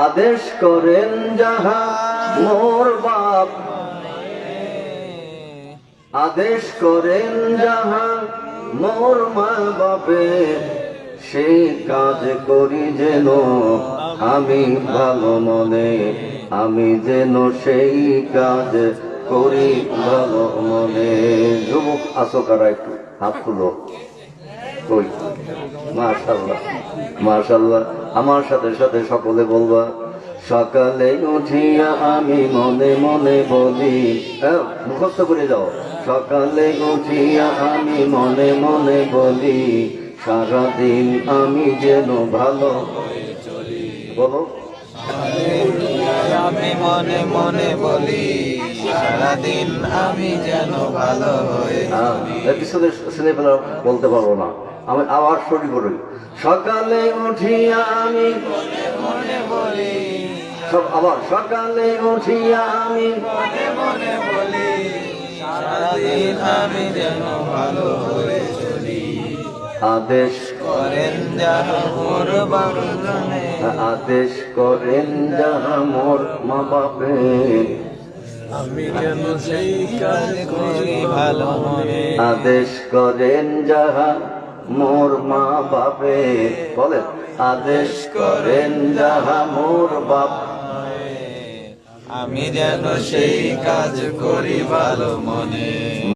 আদেশ করেন যাহা মোর বাপ, আদেশ করেন যাহা মোর মা বাপে, সেই কাজ করি যেন আমি ভালো মনে, আমি যেন সেই কাজ করি ভালো মনে। যুবক আছো কারা একটু হাত তুলো। কই, মাশাআল্লাহ মাশাআল্লাহ। আমার সাথে সাথে সকলে বলবা, সকালে উঠিয়া আমি মনে মনে বলি, মুখস্থ করে যাও। সকালে উঠিয়া আমি মনে মনে বলি, সারাদিন আমি যেন ভালো বলো। আমি মনে মনে বলি, সারাদিন আমি যেন ভালো হয়ে পিছনে ছেলেবেলা বলতে পারবো না, আমি আবার শুরু করি। সকালে উঠিয়া আমি মনে মনে বলি, সব আবার সকালে উঠিয়া আমি মনে মনে বলি, সারাদিন আমি যেন ভালো হয়ে চলি। আদেশ করেন যাহা মোর বাংলানে, আদেশ করেন যাহা মোর মা বাপে, আমি যেন সেই কাজ করি ভালো মনে। আদেশ করেন যাহা মোর মা বাপে, বলেন আদেশ করেন যাহা মোর বাপ, আমি যেন সেই কাজ করি ভালো মনে।